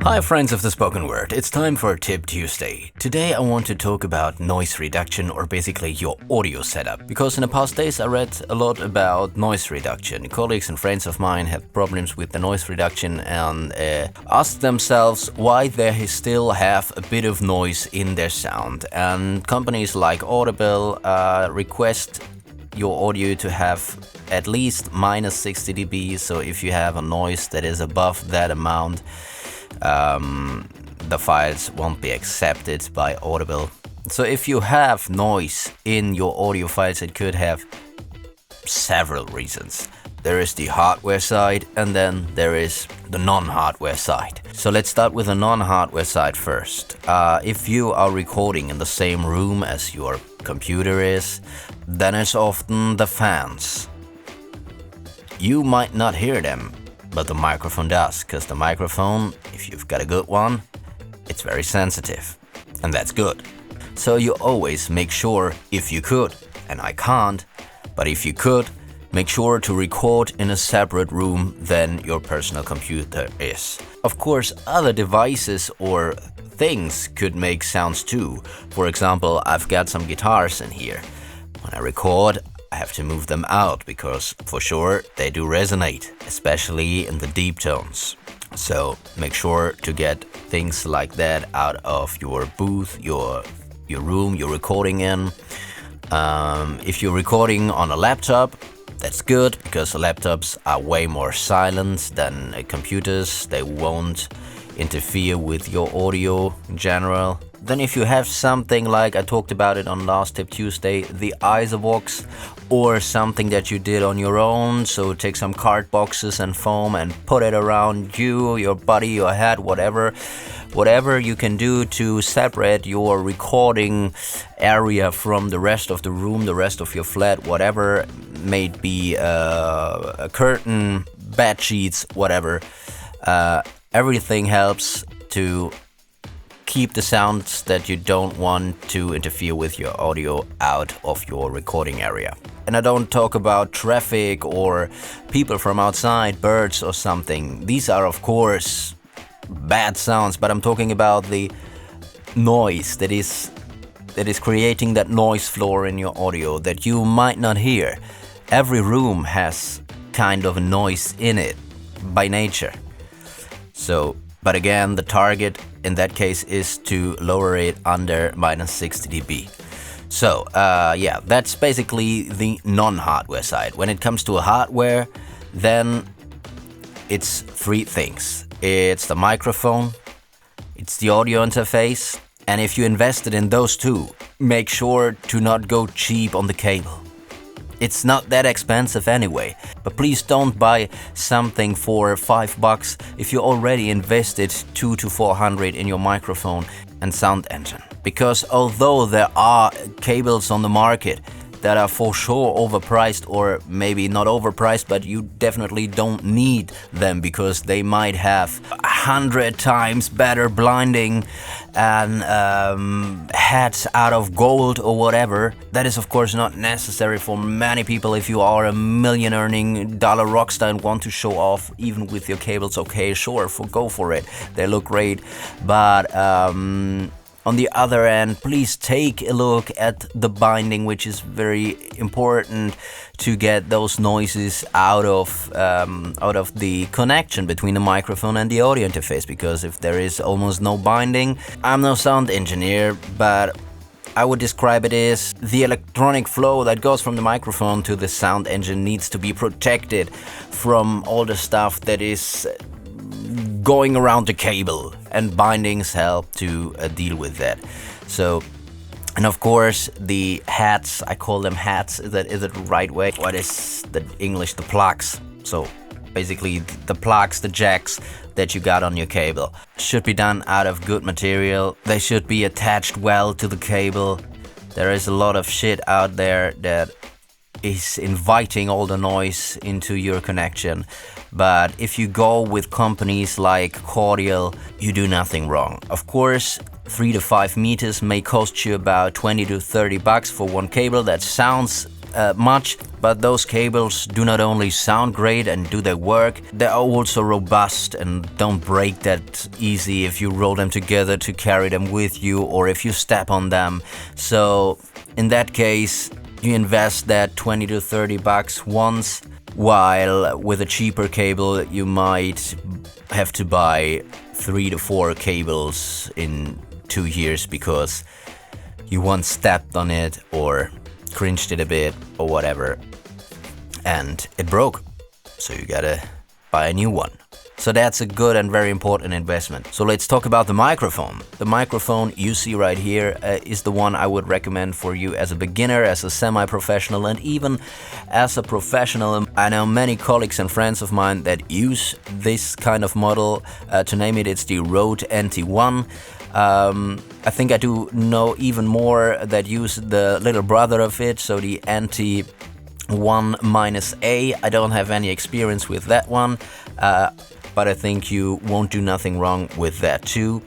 Hi friends of the spoken word, it's time for Tip Tuesday. Today I want to talk about noise reduction, or basically your audio setup. Because in the past days I read a lot about noise reduction. Colleagues and friends of mine have problems with the noise reduction and ask themselves why they still have a bit of noise in their sound. And companies like Audible request your audio to have at least minus 60 dB. So if you have a noise that is above that amount, the files won't be accepted by Audible. So if you have noise in your audio files, it could have several reasons. There is the hardware side, and then there is the non-hardware side. So let's start with the non-hardware side first. If you are recording in the same room as your computer is, then it's often the fans. You might not hear them, but the microphone does, because the microphone, if you've got a good one, it's very sensitive, and that's good. So you always make sure, if you could, and I can't, but if you could, make sure to record in a separate room than your personal computer is. Of course, other devices or things could make sounds too. For example, I've got some guitars in here. When I record, I have to move them out because for sure they do resonate, especially in the deep tones. So make sure to get things like that out of your booth, your room you're recording in. If you're recording on a laptop, that's good because laptops are way more silent than computers. They won't interfere with your audio in general. Then if you have something like, I talked about it on last Tip Tuesday, the Isovox, or something that you did on your own, so take some card boxes and foam and put it around you, your body, your head, whatever you can do to separate your recording area from the rest of the room, the rest of your flat, whatever, may it be a curtain, bed sheets, whatever. Everything helps to keep the sounds that you don't want to interfere with your audio out of your recording area. And I don't talk about traffic or people from outside, birds or something. These are of course bad sounds, but I'm talking about the noise that is creating that noise floor in your audio that you might not hear. Every room has kind of a noise in it by nature. So, but again, the target in that case is to lower it under minus 60 dB. So, yeah, that's basically the non-hardware side. When it comes to hardware, then it's three things. It's the microphone, it's the audio interface, and if you invested in those two, make sure to not go cheap on the cable. It's not that expensive anyway, but please don't buy something for $5 if you already invested $200 to $400 in your microphone and sound engine. Because although there are cables on the market that are for sure overpriced, or maybe not overpriced, but you definitely don't need them because they might have 100 times better blinding and heads out of gold or whatever. That is of course not necessary for many people. If you are a million earning dollar rockstar and want to show off even with your cables, okay, sure, go for it. They look great, but on the other end, please take a look at the binding, which is very important to get those noises out of the connection between the microphone and the audio interface. Because if there is almost no binding, I'm no sound engineer, but I would describe it as the electronic flow that goes from the microphone to the sound engine needs to be protected from all the stuff that is going around the cable, and bindings help to deal with that. So, and of course the hats, I call them hats, is it the right way? What is the English? The plugs. So basically the plugs, the jacks that you got on your cable should be done out of good material. They should be attached well to the cable. There is a lot of shit out there that is inviting all the noise into your connection. But if you go with companies like Cordial, you do nothing wrong. Of course, 3 to 5 meters may cost you about $20 to $30 for one cable. That sounds much, but those cables do not only sound great and do their work, they are also robust and don't break that easy if you roll them together to carry them with you or if you step on them. So in that case, you invest that 20 to 30 bucks once, while with a cheaper cable you might have to buy 3 to 4 cables in 2 years because you once stepped on it or cringed it a bit or whatever and it broke, so you gotta buy a new one. So that's a good and very important investment. So let's talk about the microphone. The microphone you see right here is the one I would recommend for you as a beginner, as a semi-professional, and even as a professional. I know many colleagues and friends of mine that use this kind of model. To name it, it's the Rode NT1. I think I do know even more that use the little brother of it, so the NT1-A. I don't have any experience with that one, but I think you won't do nothing wrong with that too.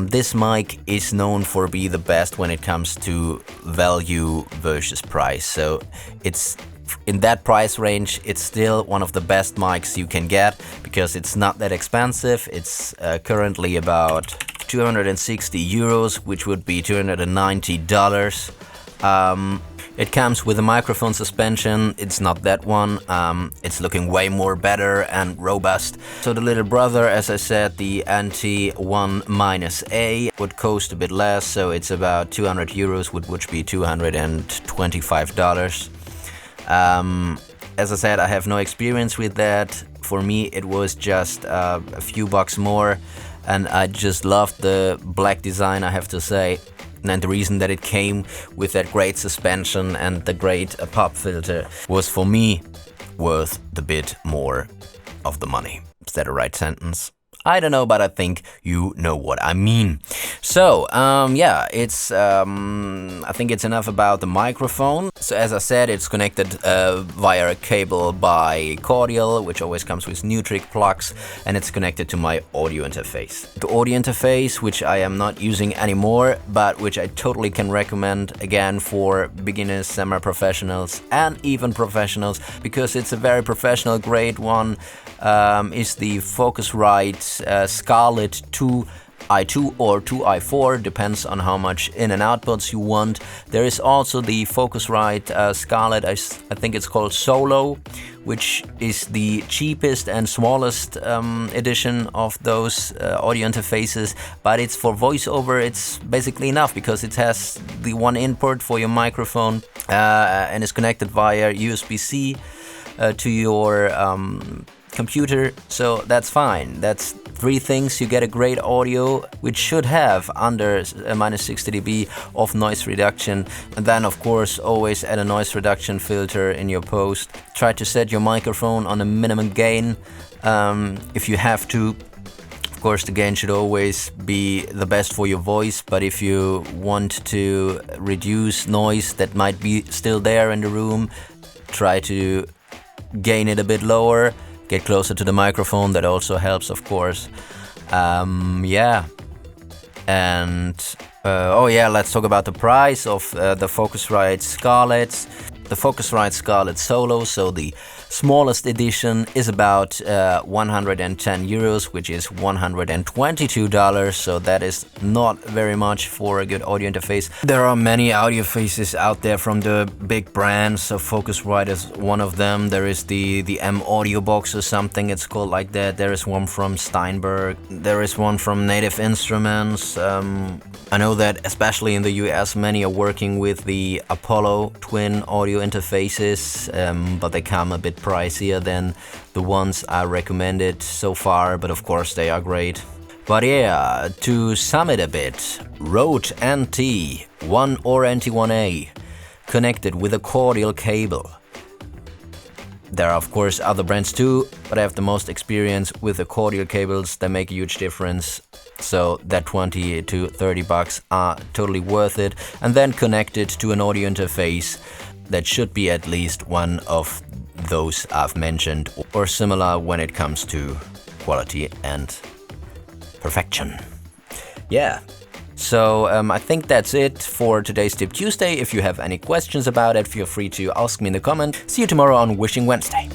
This mic is known for being the best when it comes to value versus price. So it's in that price range, it's still one of the best mics you can get because it's not that expensive. It's currently about 260 euros, which would be $290. It comes with a microphone suspension. It's not that one. It's looking way more better and robust. So the little brother, as I said, the NT1-A would cost a bit less. So it's about 200 euros, which be $225. As I said, I have no experience with that. For me, it was just a few bucks more, and I just loved the black design, I have to say. And the reason that it came with that great suspension and the great pop filter was, for me, worth the bit more of the money. Is that a right sentence? I don't know, but I think you know what I mean. So, yeah, it's I think it's enough about the microphone. So as I said, it's connected via a cable by Cordial, which always comes with Neutrik plugs, and it's connected to my audio interface. The audio interface, which I am not using anymore, but which I totally can recommend again for beginners, semi-professionals, and even professionals, because it's a very professional grade one, is the Focusrite Scarlett 2i2 or 2i4, depends on how much in and outputs you want. There is also the Focusrite Scarlett, I think it's called Solo, which is the cheapest and smallest edition of those audio interfaces, but it's for voiceover. It's basically enough because it has the one input for your microphone and is connected via USB-C to your computer, so that's fine. That's 3 things. You get a great audio, which should have under minus 60 dB of noise reduction, and then of course always add a noise reduction filter in your post. Try to set your microphone on a minimum gain if you have to. Of course, the gain should always be the best for your voice, but if you want to reduce noise that might be still there in the room, try to gain it a bit lower. Get closer to the microphone, that also helps, of course. Yeah. And, oh yeah, let's talk about the price of the Focusrite Scarlett. The Focusrite Scarlett Solo, so the smallest edition, is about 110 euros, which is $122, so that is not very much for a good audio interface. There are many audio faces out there from the big brands, so Focusrite is one of them. There is the M Audio Box or something, it's called like that. There is one from Steinberg. There is one from Native Instruments. I know that especially in the US, many are working with the Apollo twin audio interfaces, but they come a bit pricier than the ones I recommended so far, but of course they are great. But yeah, to sum it a bit, Rode NT1 or NT1A connected with a Cordial cable. There are of course other brands too, but I have the most experience with the Cordial cables. They make a huge difference, so that 20 to 30 bucks are totally worth it. And then connected to an audio interface that should be at least one of those I've mentioned or similar when it comes to quality and perfection. Yeah. So I think that's it for today's Tip Tuesday. If you have any questions about it, feel free to ask me in the comment. See you tomorrow on Wishing Wednesday.